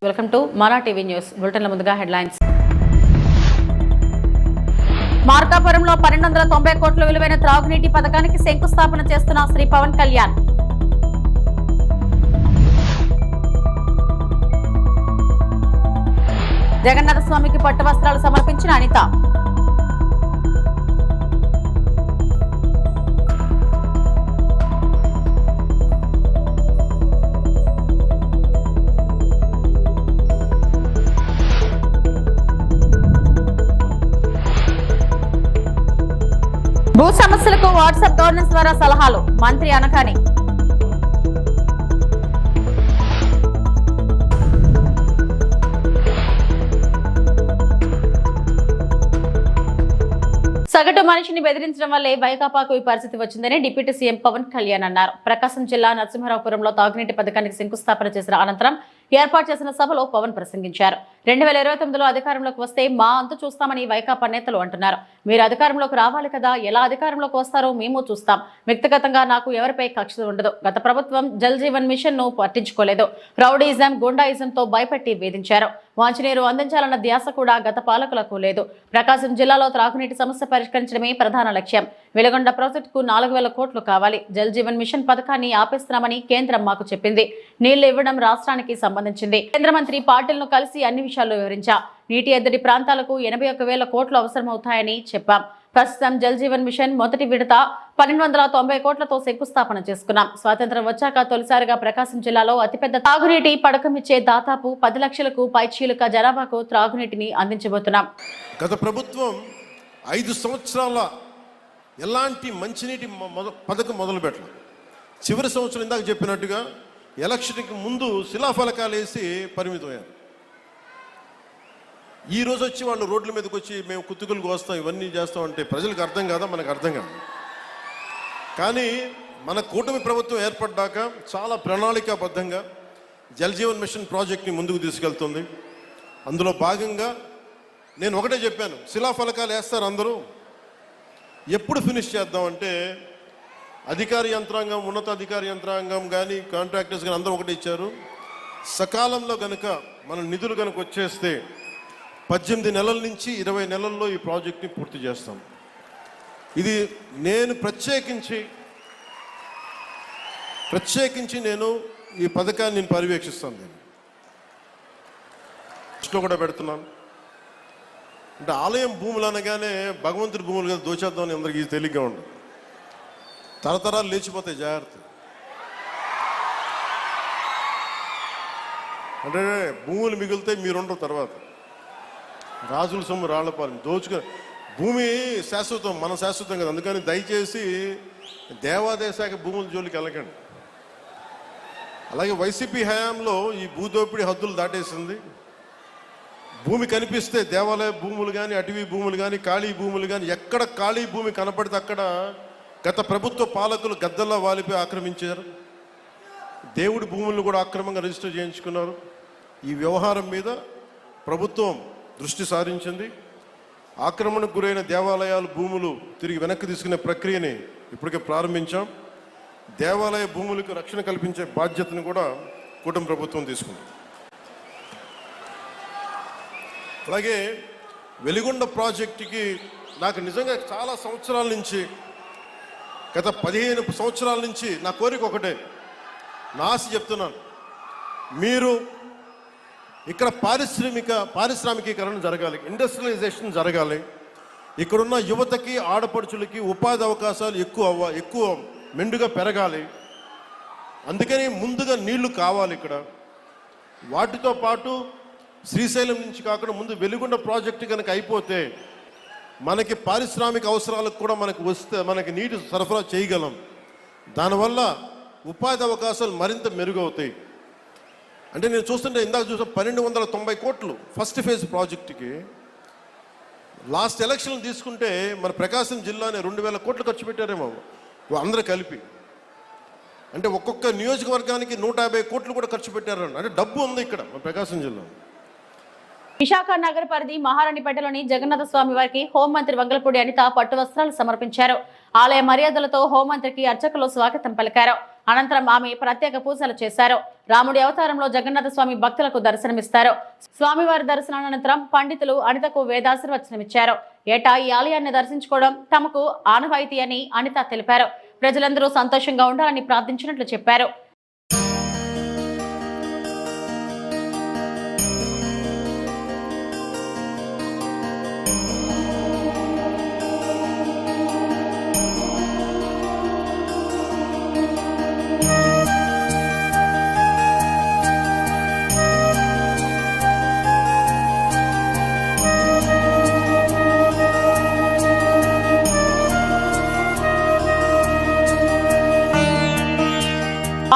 Welcome to Mara TV news. బులెటిన్ల ముందుగా headlines. మార్కాపురంలో 1290 కోట్ల విలువైన త్రాగునీటి పథకానికి శంకుస్థాపన చేస్తున్న శ్రీ పవన్ కళ్యాణ్. జగన్నాథ స్వామికి పట్టు వస్త్రాలు సమర్పించిన అనిత. భూ సమస్యలకు వాట్సాప్ గవర్నెన్స్ ద్వారా సలహాలు మంత్రి అనకాని. సగటు మనిషిని బెదిరించడం వల్లే వైకాపాకు ఈ పరిస్థితి వచ్చిందని డిప్యూటీ సీఎం పవన్ కళ్యాణ్ అన్నారు. ప్రకాశం జిల్లా నరసింహారావుపురంలో తాగునీటి పథకానికి శంకుస్థాపన చేసిన అనంతరం ఏర్పాటు చేసిన సభలో పవన్ ప్రసంగించారు. 2029లో అధికారంలోకి వస్తే మా అంతు చూస్తామని వైకాపా నేతలు అంటున్నారు. మీరు అధికారంలోకి రావాలి కదా, ఎలా అధికారంలోకి వస్తారో మేము చూస్తాం. వ్యక్తిగతంగా నాకు ఎవరిపై కక్ష ఉండదు. గత ప్రభుత్వం జల్ జీవన్ మిషన్ ను పట్టించుకోలేదు. రౌడీజం, గుండాయిజంతో భయపెట్టి వేధించారు. వాంఛనీరు అందించాలన్న ధ్యాస కూడా గత పాలకులకు లేదు. ప్రకాశం జిల్లాలో త్రాగునీటి సమస్య పరిష్కరించడమే ప్రధాన లక్ష్యం. వెలుగొండ ప్రాజెక్టుకు 4000 కోట్లు కావాలి. జల్ జీవన్ మిషన్ పథకాన్ని ఆపేస్తున్నామని కేంద్రం మాకు చెప్పింది. నీళ్లు ఇవ్వడం రాష్ట్రానికి సంబంధించింది. కేంద్ర మంత్రి పాటిల్ను కలిసి అన్ని విషయాలు వివరించా. నీటి ఎద్దడి ప్రాంతాలకు 81,000 కోట్లు అవసరమవుతాయని చెప్పాం. ప్రస్తుతం జల్ జీవన్ మిషన్ మొదటి విడత 1290 కోట్లతో శంకుస్థాపన చేసుకున్నాం. స్వాతంత్రం వచ్చాక తొలిసారిగా ప్రకాశం జిల్లాలో అతిపెద్ద తాగునీటి పథకమిచ్చే దాదాపు 10 లక్షలకు పైచీలుక జనాభాకు త్రాగునీటిని అందించబోతున్నాం. గత ప్రభుత్వం 5 సంవత్సరాల ఎలాంటి మంచినీటి పథకం మొదలు పెట్టాలి. చివరి సంవత్సరం ఇందాక చెప్పినట్టుగా ఎలక్షన్కి ముందు శిలాఫలకాలు వేసి పరిమితమయ్యారు. ఈ రోజు వచ్చి వాళ్ళు రోడ్ల మీదకి వచ్చి మేము కుత్తుకులు కోస్తాం, ఇవన్నీ చేస్తామంటే ప్రజలకు అర్థం కాదా? మనకు అర్థం కాదు. కానీ మన కూటమి ప్రభుత్వం ఏర్పడ్డాక చాలా ప్రణాళికాబద్ధంగా జల్ జీవన్ మిషన్ ప్రాజెక్ట్ని ముందుకు తీసుకెళ్తుంది. అందులో భాగంగా నేను ఒకటే చెప్పాను, శిలాఫలకాలు వేస్తారు అందరూ, ఎప్పుడు ఫినిష్ చేద్దామంటే అధికార యంత్రాంగం, ఉన్నతాధికార యంత్రాంగం కానీ కాంట్రాక్టర్స్ కానీ అందరూ ఒకటి ఇచ్చారు. సకాలంలో కనుక మన నిధులు కనుక వచ్చేస్తే 18 నెలల నుంచి 20 నెలల్లో ఈ ప్రాజెక్ట్ని పూర్తి చేస్తాం. ఇది నేను ప్రత్యేకించి నేను ఈ పథకాన్ని నేను పర్యవేక్షిస్తాను. నేను దృష్టిలో కూడా పెడుతున్నాను. అంటే ఆలయం భూములు అనగానే భగవంతుడి భూములు కదా దోచేద్దామని అందరికీ తేలిగ్గా ఉండదు. తరతరాలు లేచిపోతాయి, జాగ్రత్త. అంటే భూములు మిగిలితే మీరుండరు. తర్వాత రాజుల సొమ్ము రాళ్లపాలెం దోచుకొని భూమి శాశ్వతం, మన శాశ్వతం కదా. అందుకని దయచేసి దేవాదాయ శాఖ భూముల జోలికి వెళ్ళకండి. అలాగే వైసీపీ హయాంలో ఈ భూదోపిడీ హద్దులు దాటేసింది. భూమి కనిపిస్తే దేవాలయ భూములు కానీ, అటవీ భూములు కానీ, ఖాళీ భూములు కానీ, ఎక్కడ ఖాళీ భూమి కనపడితే అక్కడ గత ప్రభుత్వ పాలకులు గద్దల్లా వాలిపోయి ఆక్రమించారు. దేవుడి భూములను కూడా అక్రమంగా రిజిస్టర్ చేయించుకున్నారు. ఈ వ్యవహారం మీద ప్రభుత్వం దృష్టి సారించింది. ఆక్రమణకు గురైన దేవాలయాలు భూములు తిరిగి వెనక్కి తీసుకునే ప్రక్రియని ఇప్పటికే ప్రారంభించాం. దేవాలయ భూములకు రక్షణ కల్పించే బాధ్యతను కూడా కూటమి ప్రభుత్వం తీసుకుంది. అలాగే వెలిగొండ ప్రాజెక్టుకి నాకు నిజంగా చాలా సంవత్సరాల నుంచి, గత 15 సంవత్సరాల నుంచి నా కోరిక ఒకటే, నా ఆశ చెప్తున్నాను. మీరు ఇక్కడ పారిశ్రామికీకరణ జరగాలి, ఇండస్ట్రియలైజేషన్ జరగాలి. ఇక్కడున్న యువతకి, ఆడపడుచులకి ఉపాధి అవకాశాలు ఎక్కువ మెండుగా పెరగాలి. అందుకని ముందుగా నీళ్లు కావాలి ఇక్కడ. వాటితో పాటు శ్రీశైలం నుంచి కాకుండా ముందు వెలిగొండ ప్రాజెక్టు కనుక అయిపోతే మనకి పారిశ్రామిక అవసరాలకు కూడా మనకి నీటి సరఫరా చేయగలం. దానివల్ల ఉపాధి అవకాశాలు మరింత మెరుగవుతాయి. అంటే నేను చూస్తుంటే ఇందాక చూసిన 1290 కోట్లు ఫస్ట్ ఫేజ్ ప్రాజెక్టుకి. లాస్ట్ ఎలక్షన్లు తీసుకుంటే మన ప్రకాశం జిల్లానే 2000 కోట్లు ఖర్చు పెట్టారేమో అందరూ కలిపి. అంటే ఒక్కొక్క నియోజకవర్గానికి 150 కోట్లు కూడా ఖర్చు పెట్టారు. అంటే డబ్బు ఉంది ఇక్కడ మన ప్రకాశం జిల్లా. విశాఖ నగర పరిధి మహారాణిపేటలోని జగన్నాథ స్వామి వారికి హోంమంత్రి వంగలపూడి అనిత పట్టు వస్త్రాలు సమర్పించారు. ఆలయ మర్యాదలతో హోంమంత్రికి అర్చకులు స్వాగతం పలికారు. అనంతరం ఆమె ప్రత్యేక పూజలు చేశారు. రాముడి అవతారంలో జగన్నాథ స్వామి భక్తులకు దర్శనమిస్తారు. స్వామివారి దర్శనానంతరం పండితులు అనితకు వేదాశీర్వచనమిచ్చారు. ఏటా ఈ ఆలయాన్ని దర్శించుకోవడం తమకు ఆనవాయితీ అని అనిత తెలిపారు. ప్రజలందరూ సంతోషంగా ఉండాలని ప్రార్థించినట్లు చెప్పారు.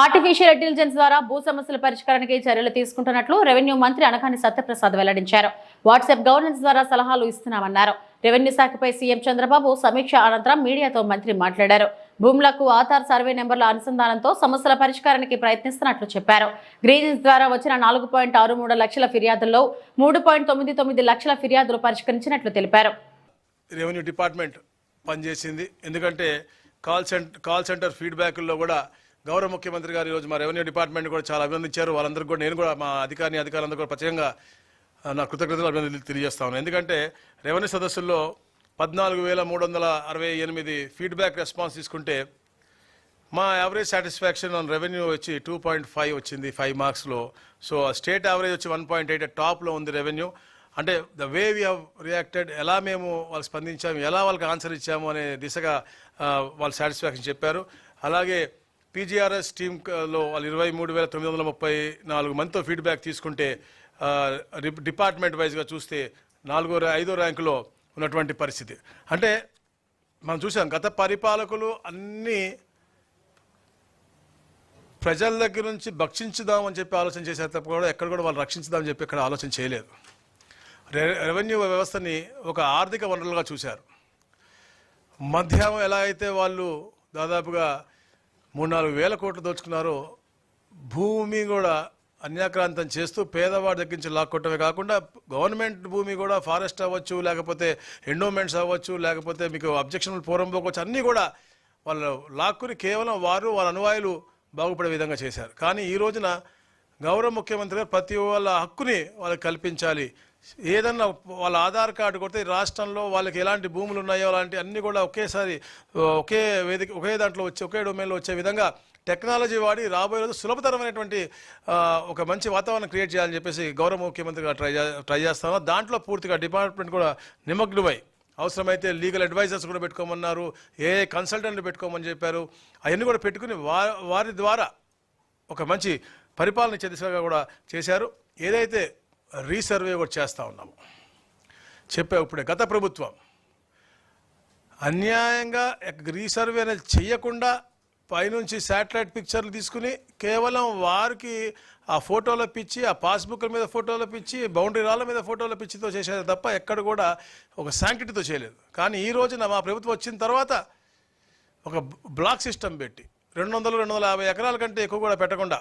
ఆర్టిఫిషియల్ ఇంటెలిజెన్స్ ద్వారా భూ సమస్యల పరిష్కారానికి చర్యలు తీసుకుంటున్నట్లు రెవెన్యూ మంత్రి అనకాని సత్యప్రసాద్ వెల్లడించారు. వాట్సాప్ గవర్నెన్స్ ద్వారా సలహాలు ఇస్తున్నామన్నారు. రెవెన్యూ శాఖపై సీఎం చంద్రబాబు సమీక్ష అనంతరం మీడియాతో మంత్రి మాట్లాడారు. భూములకు ఆధార్ సర్వే నెంబర్ల అనుసంధానంతో సమస్యల పరిష్కారానికి ప్రయత్నిస్తున్నట్లు చెప్పారు. గ్రీజెన్స్ ద్వారా వచ్చిన 4.63 లక్షల ఫిర్యాదుల్లో 3.99 లక్షల ఫిర్యాదులు పరిష్కరించినట్లు తెలిపారు. రెవెన్యూ డిపార్ట్మెంట్ పనిచేసింది. ఎందుకంటే కాల్ సెంటర్ ఫీడ్బ్యాక్ల్లో కూడా గౌరవ ముఖ్యమంత్రి గారు ఈరోజు మా రెవెన్యూ డిపార్ట్మెంట్ కూడా చాలా అభినందించారు. వాళ్ళందరికీ కూడా నేను కూడా మా అధికారులందరూ కూడా ప్రత్యేకంగా నా కృతజ్ఞతలు అభినందనలు తెలియజేస్తా ఉన్నాను. ఎందుకంటే రెవెన్యూ సదస్సుల్లో 14,368 ఫీడ్బ్యాక్ రెస్పాన్స్ తీసుకుంటే మా యావరేజ్ సాటిస్ఫాక్షన్ ఆన్ రెవెన్యూ వచ్చి 2.5 వచ్చింది 5 మార్క్స్లో. సో స్టేట్ యావరేజ్ వచ్చి 1.8 టాప్లో ఉంది రెవెన్యూ. అంటే the way we have reacted, ఎలా మేము వాళ్ళు స్పందించాము, ఎలా వాళ్ళకి ఆన్సర్ ఇచ్చాము అనే దిశగా వాళ్ళు సాటిస్ఫాక్షన్ చెప్పారు. అలాగే పీజీఆర్ఎస్ టీంలో వాళ్ళు 23,934 మందితో ఫీడ్బ్యాక్ తీసుకుంటే డిపార్ట్మెంట్ వైజ్గా చూస్తే 4వ-5వ ర్యాంకులో ఉన్నటువంటి పరిస్థితి. అంటే మనం చూసాం గత పరిపాలకులు అన్నీ ప్రజల దగ్గర నుంచి భక్షించుదామని చెప్పి ఆలోచన చేశారు తప్ప కూడా ఎక్కడ కూడా వాళ్ళు రక్షించుదామని చెప్పి ఎక్కడ ఆలోచన చేయలేదు. రెవెన్యూ వ్యవస్థని ఒక ఆర్థిక వనరులుగా చూశారు. మధ్యాహ్నం ఎలా అయితే వాళ్ళు దాదాపుగా 3-4 వేల కోట్లు దోచుకున్నారో, భూమి కూడా అన్యాక్రాంతం చేస్తూ పేదవాడి దగ్గర నుంచి లాక్కొట్టమే కాకుండా గవర్నమెంట్ భూమి కూడా ఫారెస్ట్ అవ్వచ్చు, లేకపోతే ఎండోమెంట్స్ అవ్వచ్చు, లేకపోతే మీకు అబ్జెక్షనబుల్ పోరంపోవచ్చు, అన్నీ కూడా వాళ్ళు లాక్కుని కేవలం వారు వాళ్ళ అనువాయులు బాగుపడే విధంగా చేశారు. కానీ ఈ రోజున గౌరవ ముఖ్యమంత్రి గారు ప్రతి వాళ్ళ హక్కుని వాళ్ళకి కల్పించాలి. ఏదన్నా వాళ్ళ ఆధార్ కార్డు కొడితే రాష్ట్రంలో వాళ్ళకి ఎలాంటి భూములు ఉన్నాయో అలాంటి అన్నీ కూడా ఒకేసారి ఒకే వేదిక ఒకే దాంట్లో వచ్చి ఒకే డొమైన్లో వచ్చే విధంగా టెక్నాలజీ వాడి రాబోయే రోజు సులభతరమైనటువంటి ఒక మంచి వాతావరణం క్రియేట్ చేయాలని చెప్పేసి గౌరవ ముఖ్యమంత్రి గారు ట్రై చేస్తాను. దాంట్లో పూర్తిగా డిపార్ట్మెంట్ కూడా నిమగ్నమై అవసరమైతే లీగల్ అడ్వైజర్స్ కూడా పెట్టుకోమన్నారు, ఏ కన్సల్టెంట్లు పెట్టుకోమని చెప్పారు. అవన్నీ కూడా పెట్టుకుని వారి ద్వారా ఒక మంచి పరిపాలన ఇచ్చే దిశగా కూడా చేశారు. ఏదైతే రీసర్వే కూడా చేస్తూ ఉన్నాము ఇప్పుడే గత ప్రభుత్వం అన్యాయంగా రీసర్వే అనేది చేయకుండా పైనుంచి శాటిలైట్ పిక్చర్లు తీసుకుని కేవలం వారికి ఆ ఫోటోల పిచ్చి, ఆ పాస్బుక్ల మీద ఫోటోల పిచ్చి, బౌండరీ రాళ్ళ మీద ఫోటోల పిచ్చితో చేసేది తప్ప ఎక్కడ కూడా ఒక శాంక్టిటీతో చేయలేదు. కానీ ఈ రోజున మా ప్రభుత్వం వచ్చిన తర్వాత ఒక బ్లాక్ సిస్టమ్ పెట్టి 200-250 ఎకరాల కంటే ఎక్కువ కూడా పెట్టకుండా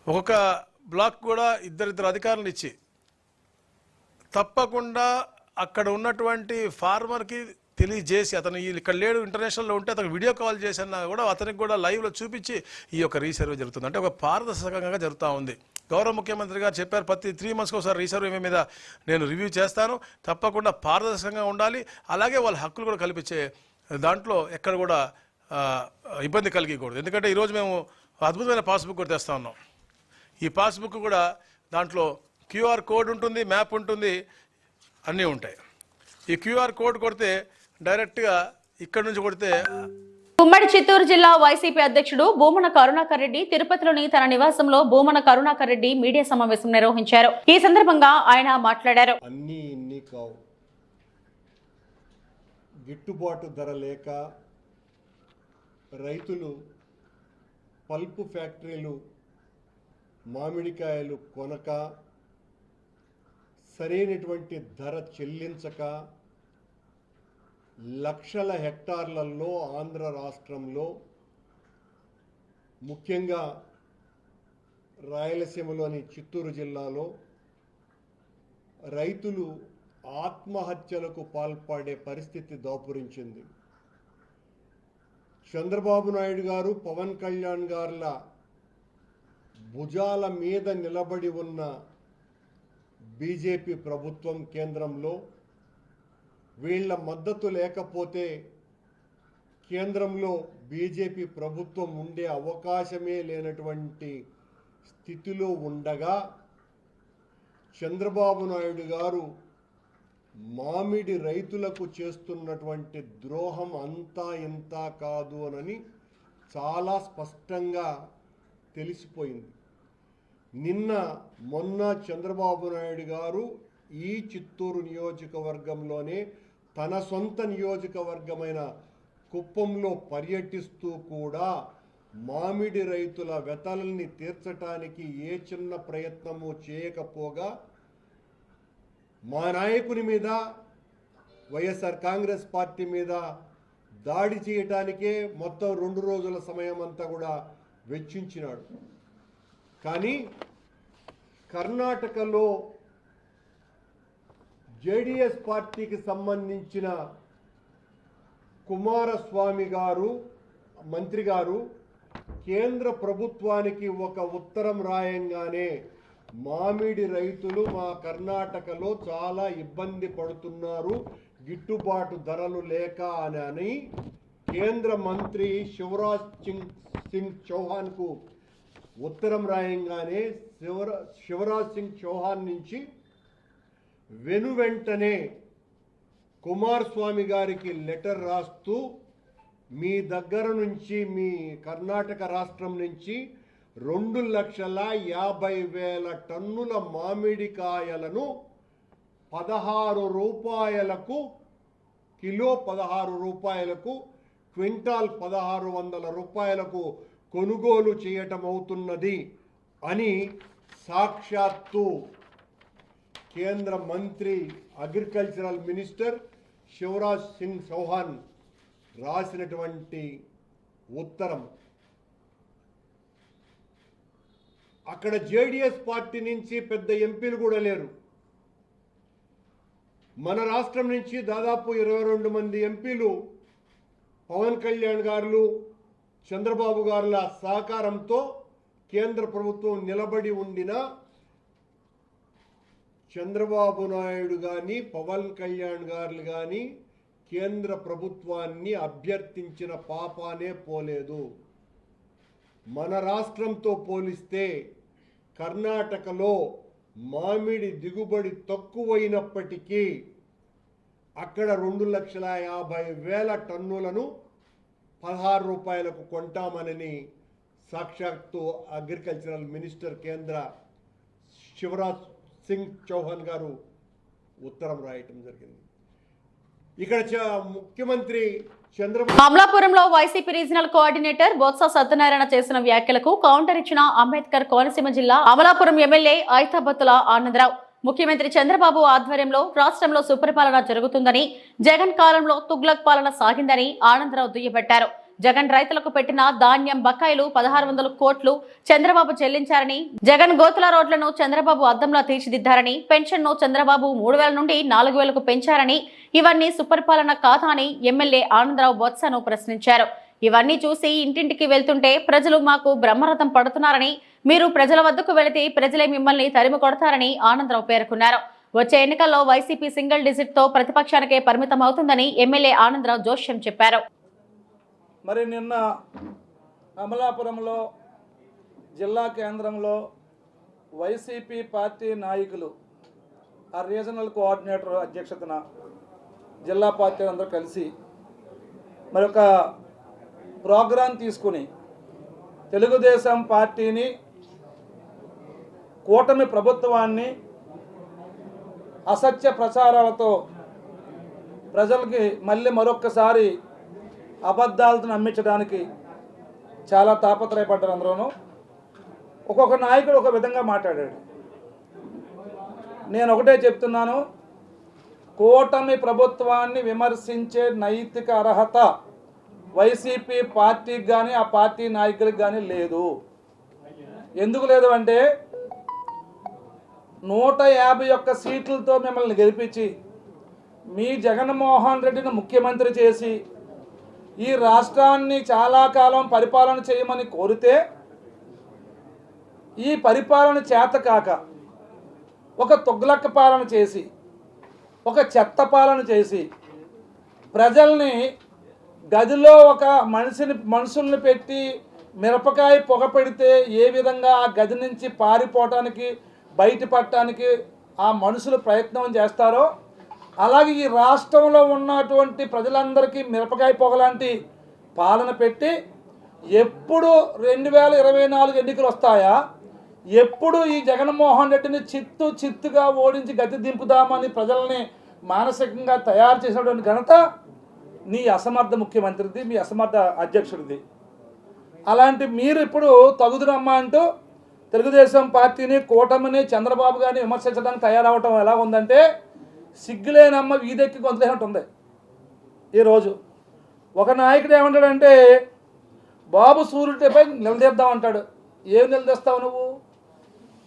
ఒక్కొక్క బ్లాక్ కూడా ఇద్దరిద్దరు అధికారులను ఇచ్చి తప్పకుండా అక్కడ ఉన్నటువంటి ఫార్మర్కి తెలియజేసి అతను ఇక్కడ లేడు ఇంటర్నేషనల్లో ఉంటే అతను వీడియో కాల్ చేసినా కూడా అతనికి కూడా లైవ్లో చూపించి ఈ యొక్క రీసర్వే జరుగుతుంది. అంటే ఒక పారదర్శకంగా జరుగుతూ ఉంది. గౌరవ ముఖ్యమంత్రి గారు చెప్పారు ప్రతి 3 మంత్స్కి ఒకసారి రీసర్వే మీద నేను రివ్యూ చేస్తాను, తప్పకుండా పారదర్శకంగా ఉండాలి, అలాగే వాళ్ళ హక్కులు కూడా కల్పించే దాంట్లో ఎక్కడ కూడా ఇబ్బంది కలిగకూడదు. ఎందుకంటే ఈరోజు మేము అద్భుతమైన పాస్బుక్ కూడా తెస్తా ఉన్నాం. ఈ పాస్బుక్ కూడా దాంట్లో క్యూఆర్ కోడ్ ఉంటుంది, మ్యాప్ ఉంటుంది, అన్నీ ఉంటాయి. ఈ క్యూఆర్ కోడ్ కొడితే డైరెక్ట్గా ఇక్కడ నుంచి కొడితే ఉమ్మడి చిత్తూరు జిల్లా వైసీపీ అధ్యక్షుడు భూమన కరుణాకర్ రెడ్డి తిరుపతిలోని తన నివాసంలో భూమన కరుణాకర్ రెడ్డి మీడియా సమావేశం నిర్వహించారు. ఈ సందర్భంగా ఆయన మాట్లాడారు. అన్నీ ఇన్ని కావు, గిట్టుబాటు ధర లేక రైతులు పల్పు ఫ్యాక్టరీలు మామిడికాయలు కొనక సరైనటువంటి ధర చెల్లించక లక్షల హెక్టార్లలో ఆంధ్ర రాష్ట్రంలో ముఖ్యంగా రాయలసీమలోని చిత్తూరు జిల్లాలో రైతులు ఆత్మహత్యలకు పాల్పడే పరిస్థితి దాపురించింది. చంద్రబాబు నాయుడు గారు, పవన్ కళ్యాణ్ గారుల భుజాల మీద నిలబడి ఉన్న బీజేపీ ప్రభుత్వం కేంద్రంలో వీళ్ళ మద్దతు లేకపోతే కేంద్రంలో బీజేపీ ప్రభుత్వం ఉండే అవకాశమే లేనటువంటి స్థితిలో ఉండగా చంద్రబాబు నాయుడు గారు మామిడి రైతులకు చేస్తున్నటువంటి ద్రోహం అంతా ఇంత కాదు అని చాలా స్పష్టంగా తెలిసిపోయింది. మొన్న చంద్రబాబు నాయుడు గారు ఈ చిత్తూరు నియోజకవర్గంలోనే తన సొంత నియోజకవర్గమైన కుప్పంలో పర్యటిస్తూ కూడా మామిడి రైతుల వెతల్ని తీర్చడానికి ఏ చిన్న ప్రయత్నము చేయకపోగా మా నాయకుని మీద, వైఎస్ఆర్ కాంగ్రెస్ పార్టీ మీద దాడి చేయటానికే మొత్తం 2 రోజుల సమయం అంతా కూడా వెచ్చించినాడు. కానీ కర్ణాటకలో జేడీఎస్ పార్టీకి సంబంధించిన కుమారస్వామి గారు, మంత్రి గారు కేంద్ర ప్రభుత్వానికి ఒక ఉత్తరం రాయంగానే మామిడి రైతులు మా కర్ణాటకలో చాలా ఇబ్బంది పడుతున్నారు, గిట్టుబాటు ధరలు లేక అని కేంద్ర మంత్రి శివరాజ్ సింగ్ చౌహాన్కు ఉత్తరం రాయంగానే శివరాజ్ సింగ్ చౌహాన్ నుంచి వెంటనే కుమారస్వామి గారికి లెటర్ రాస్తూ మీ దగ్గర నుంచి, మీ కర్ణాటక రాష్ట్రం నుంచి 2,50,000 టన్నుల మామిడికాయలను 16 రూపాయలకు కిలో, 16 రూపాయలకు క్వింటాల్, 1600 రూపాయలకు కొనుగోలు చేయటం అవుతున్నది అని సాక్షాత్తు కేంద్ర మంత్రి, అగ్రికల్చరల్ మినిస్టర్ శివరాజ్ సింగ్ చౌహాన్ రాసినటువంటి ఉత్తరం. అక్కడ జేడీఎస్ పార్టీ నుంచి పెద్ద ఎంపీలు కూడా లేరు. మన రాష్ట్రం నుంచి దాదాపు 22 మంది ఎంపీలు పవన్ కళ్యాణ్ గారు, చంద్రబాబు గారుల సహకారంతో కేంద్ర ప్రభుత్వం నిలబడి ఉండినా చంద్రబాబు నాయుడు కానీ, పవన్ కళ్యాణ్ గారు కానీ కేంద్ర ప్రభుత్వాన్ని అభ్యర్థించిన పాపానే పోలేదు. మన రాష్ట్రంతో పోలిస్తే కర్ణాటకలో మామిడి దిగుబడి తక్కువైనప్పటికీ అక్కడ 2,50,000 టన్నులను 16 రూపాయలకు కొంటామని సాక్షాత్తు అగ్రికల్చరల్ మినిస్టర్ కేంద్ర శివరాజ్ సింగ్ చౌహాన్ గారు ఉత్తరం రాయటం జరిగింది. ఇక్కడ ముఖ్యమంత్రి అమలాపురంలో YCP regional coordinator Botsa Satyanarayana చేసిన వ్యాఖ్యలకు కౌంటర్ ఇచ్చిన అంబేద్కర్ కోనసీమ జిల్లా అమలాపురం ఎమ్మెల్యే ఐతాబత్తుల ఆనందరావు. ముఖ్యమంత్రి చంద్రబాబు ఆధ్వర్యంలో రాష్ట్రంలో సుపరిపాలన జరుగుతుందని, జగన్ కాలంలో తుగ్లక్ పాలన సాగిందని ఆనందరావు దుయ్యబట్టారు. జగన్ రైతులకు పెట్టిన ధాన్యం బకాయిలు 1600 కోట్లు చంద్రబాబు చెల్లించారని, జగన్ గోతుల రోడ్లను చంద్రబాబు అద్దంలా తీర్చిదిద్దారని, పెన్షన్ను చంద్రబాబు 3000 నుండి 4000కు పెంచారని, ఇవన్నీ సుపరిపాలన కాదా అని ఎమ్మెల్యే ఆనందరావు బొత్సను ప్రశ్నించారు. ఇవన్నీ చూసి ఇంటింటికి వెళ్తుంటే ప్రజలు మాకు బ్రహ్మరథం పడుతున్నారని, మీరు ప్రజల వద్దకు వెళితే ప్రజలే మిమ్మల్ని తరిమి కొడతారని ఆనందరావు పేర్కొన్నారు. వచ్చే ఎన్నికల్లో వైసీపీ సింగిల్ డిజిట్ తో ప్రతిపక్షానికే పరిమితం అవుతుందని ఎమ్మెల్యే ఆనందరావు జోష్యం చెప్పారు. మరి నిన్న అమలాపురంలో జిల్లా కేంద్రంలో వైసీపీ పార్టీ నాయకులు, ఆ రీజనల్ కోఆర్డినేటర్ అధ్యక్షతన జిల్లా పార్టీ అందరూ కలిసి మరి ఒక ప్రోగ్రాం తీసుకుని తెలుగుదేశం పార్టీని, కూటమి ప్రభుత్వాన్ని అసత్య ప్రచారాలతో ప్రజలకి మళ్ళీ మరొక్కసారి అబద్ధాలను నమ్మించడానికి చాలా తాపత్రయపడ్డారు. అందరూను ఒక్కొక్క నాయకుడు ఒక విధంగా మాట్లాడాడు. నేను ఒకటే చెప్తున్నాను, కూటమి ప్రభుత్వాన్ని విమర్శించే నైతిక అర్హత వైసీపీ పార్టీకి కానీ ఆ పార్టీ నాయకులకు కానీ లేదు. ఎందుకు లేదు అంటే 151 సీట్లతో మిమ్మల్ని గెలిపించి మీ జగన్మోహన్ రెడ్డిని ముఖ్యమంత్రి చేసి ఈ రాష్ట్రాన్ని చాలా కాలం పరిపాలన చేయమని కోరితే ఈ పరిపాలన చేతకాక ఒక తొగ్లక్క పాలన చేసి, ఒక చెత్త పాలన చేసి, ప్రజల్ని గదిలో ఒక మనుషుల్ని పెట్టి మిరపకాయ పొగ పెడితే ఏ విధంగా ఆ గది నుంచి పారిపోవటానికి బయటపడటానికి ఆ మనుషులు ప్రయత్నం చేస్తారో, అలాగే ఈ రాష్ట్రంలో ఉన్నటువంటి ప్రజలందరికీ మిరపకాయ పొగలాంటి పాలన పెట్టి ఎప్పుడు 2024 ఎన్నికలు వస్తాయా, ఎప్పుడు ఈ జగన్మోహన్ రెడ్డిని చిత్తుగా ఓడించి గతి దింపుదామని ప్రజల్ని మానసికంగా తయారు చేసినటువంటి ఘనత నీ అసమర్థ ముఖ్యమంత్రిది, మీ అసమర్థ అధ్యక్షుడిది. అలాంటి మీరు ఇప్పుడు తగుదురమ్మా అంటూ తెలుగుదేశం పార్టీని, కూటమిని, చంద్రబాబు గారిని విమర్శించడానికి తయారవటం ఎలా ఉందంటే సిగ్గులేనమ్మ వీధెక్కి కొంతలేనట్టు ఉంది. ఈరోజు ఒక నాయకుడు ఏమంటాడంటే బాబు సూర్యుడిపై నిలదీద్దామంటాడు. ఏం నిలదీస్తావు నువ్వు?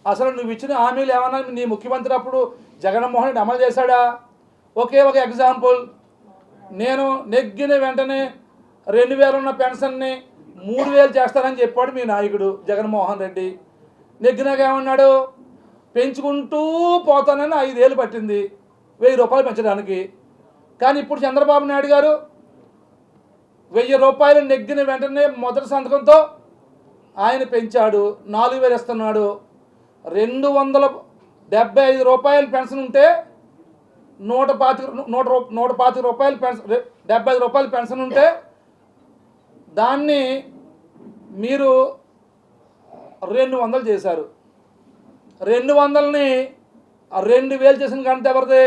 అసలు నువ్వు ఇచ్చిన హామీలు ఏమన్నా నీ ముఖ్యమంత్రి అప్పుడు జగన్మోహన్ రెడ్డి అమలు చేశాడా? ఒకే ఒక ఎగ్జాంపుల్, నేను నెగ్గిన వెంటనే 2000 ఉన్న పెన్షన్ని 3000 చేస్తానని చెప్పాడు మీ నాయకుడు జగన్మోహన్ రెడ్డి. నెగ్గినాక ఏమన్నాడు? పెంచుకుంటూ పోతానని 5 ఏళ్ళు పట్టింది 1000 రూపాయలు పెంచడానికి. కానీ ఇప్పుడు చంద్రబాబు నాయుడు గారు 1000 రూపాయలు నెగ్గిన వెంటనే మొదటి సంతకంతో ఆయన పెంచాడు, 4000 ఇస్తున్నాడు. 275 రూపాయలు పెన్షన్ ఉంటే 125 రూపాయలు పెన్షన్, 75 రూపాయలు పెన్షన్ ఉంటే దాన్ని మీరు 200 చేశారు. 200ని 2000 చేసిన ఘనత ఎవరిది?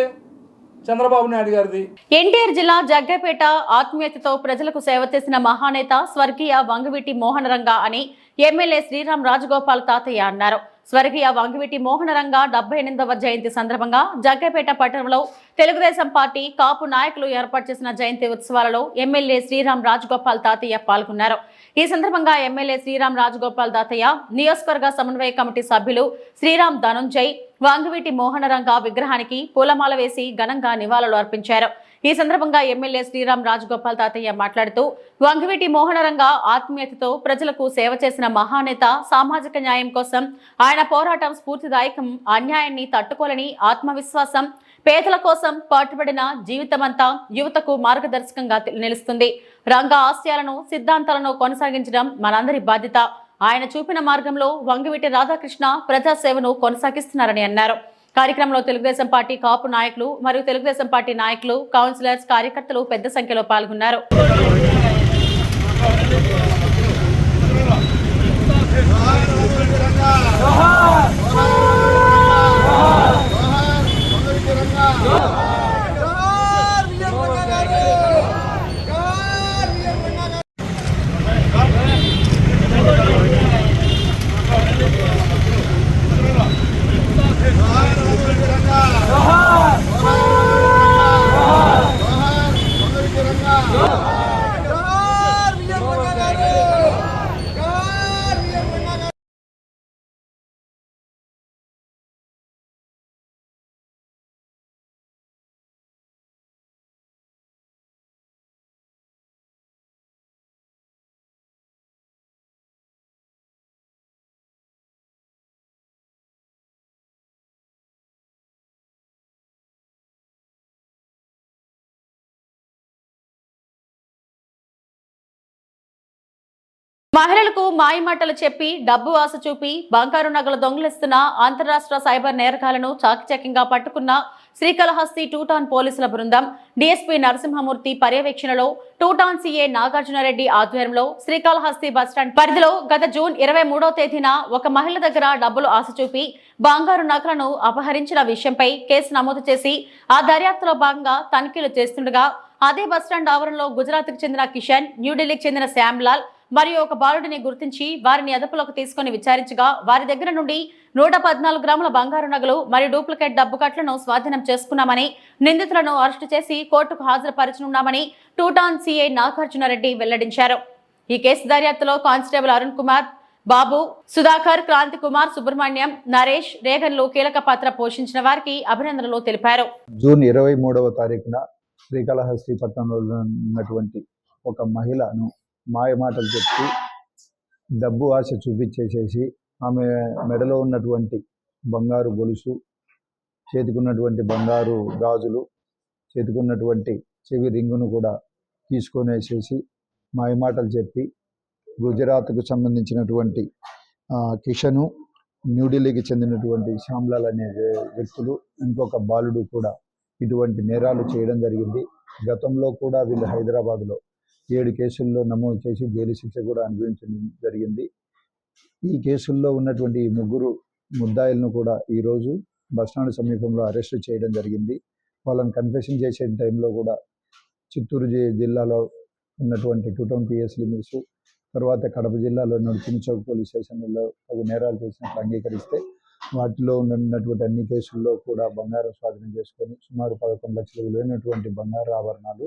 చంద్రబాబు నాయుడు గారిది. ఎన్టీఆర్ జిల్లా జగ్గైపేట ఆత్మీయతతో ప్రజలకు సేవ చేసిన మహానేత స్వర్గీయ వంగవీటి మోహనరంగ అని ఎమ్మెల్యే శ్రీరామ్ రాజగోపాల్ తాతయ్య అన్నారు. స్వర్గీయ వంగవీటి మోహనరంగ 78వ జయంతి సందర్భంగా జగ్గైపేట పట్టణంలో తెలుగుదేశం పార్టీ కాపు నాయకులు ఏర్పాటు చేసిన జయంతి ఉత్సవాలలో ఎమ్మెల్యే శ్రీరామ్ రాజగోపాల్ తాతయ్య పాల్గొన్నారు. ఈ సందర్భంగా ఎమ్మెల్యే శ్రీరామ్ రాజగోపాల్ తాతయ్య, నియోజకవర్గ సమన్వయ కమిటీ సభ్యులు శ్రీరామ్ ధనుంజయ్ వంగవీటి మోహనరంగ విగ్రహానికి పూలమాల వేసి ఘనంగా నివాళులు అర్పించారు. ఈ సందర్భంగా ఎమ్మెల్యే శ్రీరామ్ రాజగోపాల్ తాతయ్య మాట్లాడుతూ వంగవీటి మోహనరంగ ఆత్మీయతతో ప్రజలకు సేవ చేసిన మహానేత, సామాజిక న్యాయం కోసం ఆయన పోరాటం స్ఫూర్తిదాయకం, అన్యాయాన్ని తట్టుకోలేని ఆత్మవిశ్వాసం, పేదల కోసం పాటుపడిన జీవితమంతా యువతకు మార్గదర్శకంగా నిలుస్తుంది. రంగ ఆశయాలను, సిద్ధాంతాలను కొనసాగించడం మనందరి బాధ్యత. ఆయన చూపిన మార్గంలో వంగవీటి రాధాకృష్ణ ప్రజాసేవను కొనసాగిస్తున్నారని అన్నారు. కార్యక్రమంలో తెలుగుదేశం పార్టీ కాపు నాయకులు మరియు తెలుగుదేశం పార్టీ నాయకులు, కౌన్సిలర్స్, కార్యకర్తలు పెద్ద సంఖ్యలో పాల్గొన్నారు. మహిళలకు మాయమాటలు చెప్పి డబ్బు ఆశ చూపి బంగారు నగలు దొంగిలిస్తున్న అంతరాష్ట్ర సైబర్ నేరగాళ్లను చాకచక్యంగా పట్టుకున్న శ్రీకాళహస్తి టూటాన్ పోలీసుల బృందం డీఎస్పీ నరసింహమూర్తి పర్యవేక్షణలో టూటాన్ సీఏ నాగార్జునరెడ్డి ఆధ్వర్యంలో శ్రీకాళహస్తి బస్టాండ్ పరిధిలో గత జూన్ 23వ తేదీన ఒక మహిళ దగ్గర డబ్బులు ఆశ చూపి బంగారు నగలను అపహరించిన విషయంపై కేసు నమోదు చేసి ఆ దర్యాప్తులో భాగంగా తనిఖీలు చేస్తుండగా అదే బస్టాండ్ ఆవరణలో గుజరాత్కు చెందిన కిషన్, న్యూఢిల్లీకి చెందిన శ్యామ్లాల్ మరియు ఒక బాలుడిని గుర్తించి వారిని అదుపులోకి తీసుకుని విచారించగా వారి దగ్గర నుండి 114 గ్రాముల బంగారు నగలు మరియు డూప్లికేట్ డబ్బు కట్లను స్వాధీనం చేసుకున్నామని, నిందితులను అరెస్టు చేసి కోర్టుకు హాజరుపరచనున్నామని టూటాన్ సీఐ నాగార్జునరెడ్డి వెల్లడించారు. ఈ కేసు దర్యాప్తులో కానిస్టేబుల్ అరుణ్ కుమార్, బాబు, సుధాకర్, క్రాంతి కుమార్, సుబ్రహ్మణ్యం, నరేష్, రేగన్లు కీలక పాత్ర పోషించిన వారికి అభినందనలు తెలిపారు. జూన్ 23వ తారీఖున శ్రీకాళహస్తి పట్టణంలో ఉన్నటువంటి ఒక మహిళను మాయమాటలు చెప్పి డబ్బు ఆశ చూపించేసేసి ఆమె మెడలో ఉన్నటువంటి బంగారు గొలుసు, చేతికున్నటువంటి బంగారు గాజులు, చేతికున్నటువంటి చెవి రింగును కూడా తీసుకొనేసేసి మాయమాటలు చెప్పి గుజరాత్కు సంబంధించినటువంటి కిషను, న్యూఢిల్లీకి చెందినటువంటి శ్యామ్లాల్ అనే వ్యక్తులు, ఇంకొక బాలుడు కూడా ఇటువంటి నేరాలు చేయడం జరిగింది. గతంలో కూడా వీళ్ళు హైదరాబాద్లో 7 కేసుల్లో నమోదు చేసి జైలు శిక్ష కూడా అనుభవించడం జరిగింది. ఈ కేసుల్లో ఉన్నటువంటి 3 ముద్దాయిలను కూడా ఈరోజు బస్టాండ్ సమీపంలో అరెస్టు చేయడం జరిగింది. వాళ్ళని కన్ఫెషన్ చేసే టైంలో కూడా చిత్తూరు జిల్లాలో ఉన్నటువంటి 2 టౌన్ పిఎస్ లిమిట్స్, తర్వాత కడప జిల్లాలో చిన్నచౌక్ పోలీస్ స్టేషన్లలో నేరాలు చేసినట్లు అంగీకరిస్తే వాటిలో ఉన్నటువంటి అన్ని కేసుల్లో కూడా బంగారం స్వాధీనం చేసుకొని సుమారు 11 లక్షల విలువైనటువంటి బంగారు ఆభరణాలు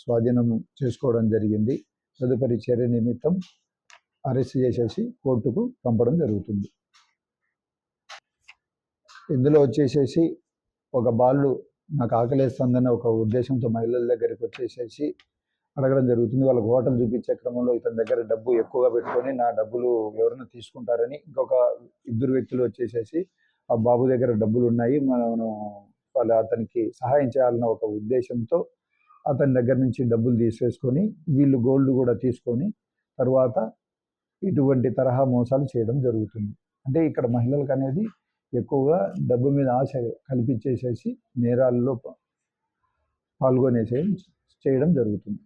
స్వాధీనం చేసుకోవడం జరిగింది. తదుపరి చర్య నిమిత్తం అరెస్ట్ చేసేసి కోర్టుకు పంపడం జరుగుతుంది. ఇందులో వచ్చేసేసి ఒక బాలుడు నాకు ఆకలేస్తుందన్న ఒక ఉద్దేశంతో మహిళల దగ్గరికి వచ్చేసేసి అడగడం జరుగుతుంది. వాళ్ళకి హోటల్ చూపించే క్రమంలో ఇతని దగ్గర డబ్బు ఎక్కువగా పెట్టుకొని నా డబ్బులు ఎవరైనా తీసుకుంటారని ఇంకొక 2 వ్యక్తులు వచ్చేసేసి ఆ బాబు దగ్గర డబ్బులు ఉన్నాయి, వాళ్ళు అతనికి సహాయం చేయాలన్న ఒక ఉద్దేశంతో అతని దగ్గర నుంచి డబ్బులు తీసేసుకొని వీళ్ళు గోల్డ్ కూడా తీసుకొని తర్వాత ఇటువంటి తరహా మోసాలు చేయడం జరుగుతుంది. అంటే ఇక్కడ మహిళలకు అనేది ఎక్కువగా డబ్బు మీద ఆశ కల్పించేసేసి నేరాల్లో చేయడం జరుగుతుంది.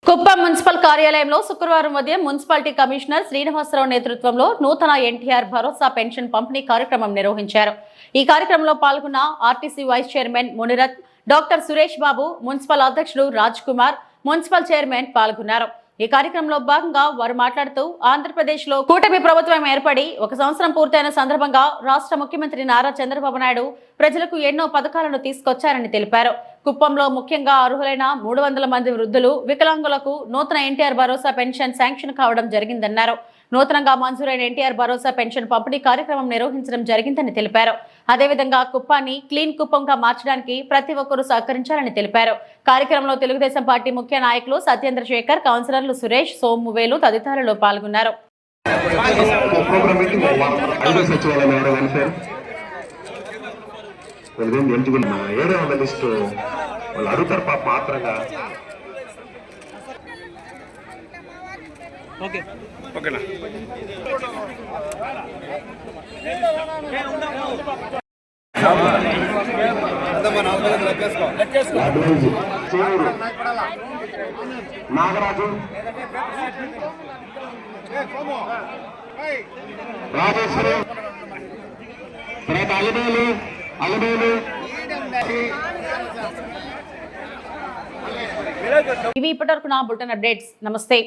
కుప్పం మున్సిపల్ కార్యాలయంలో శుక్రవారం ఉదయం మున్సిపాలిటీ కమిషనర్ శ్రీనివాసరావు నేతృత్వంలో నూతన ఎన్టీఆర్ భరోసా పెన్షన్ పంపిణీ కార్యక్రమం నిర్వహించారు. ఈ కార్యక్రమంలో పాల్గొన్న RTC vice chairman Munirath, doctor Suresh Babu, municipal అధ్యక్షుడు రాజ్ కుమార్, మున్సిపల్ చైర్మన్ పాల్గొన్నారు. ఈ కార్యక్రమంలో భాగంగా వారు మాట్లాడుతూ ఆంధ్రప్రదేశ్లో కూటమి ప్రభుత్వం ఏర్పడి 1 సంవత్సరం పూర్తయిన సందర్భంగా రాష్ట్ర ముఖ్యమంత్రి నారా చంద్రబాబు నాయుడు ప్రజలకు ఎన్నో పథకాలను తీసుకొచ్చారని తెలిపారు. కుప్పంలో ముఖ్యంగా అర్హులైన 300 మంది వృద్ధులు, వికలాంగులకు నూతన ఎన్టీఆర్ భరోసా పెన్షన్ శాంక్షన్ కావడం జరిగిందన్నారు. నూతనంగా మంజూరైన ఎన్టీఆర్ భరోసా పెన్షన్ పంపిణీ కార్యక్రమం నిర్వహించడం జరిగిందని తెలిపారు. అదేవిధంగా కుప్పాన్ని క్లీన్ కుప్పంగా మార్చడానికి ప్రతి ఒక్కరూ సహకరించాలని తెలిపారు. కార్యక్రమంలో తెలుగుదేశం పార్టీ ముఖ్య నాయకులు సత్యేంద్రశేఖర్, కౌన్సిలర్లు సురేష్, సోమువేలు తదితరులు పాల్గొన్నారు. ఓకేనా? నాగరాజు, రాజేశ్వరి, తర్వాత అలమేలు ఇవి ఇప్పటివరకు నా బులెటిన్ అప్డేట్స్. నమస్తే.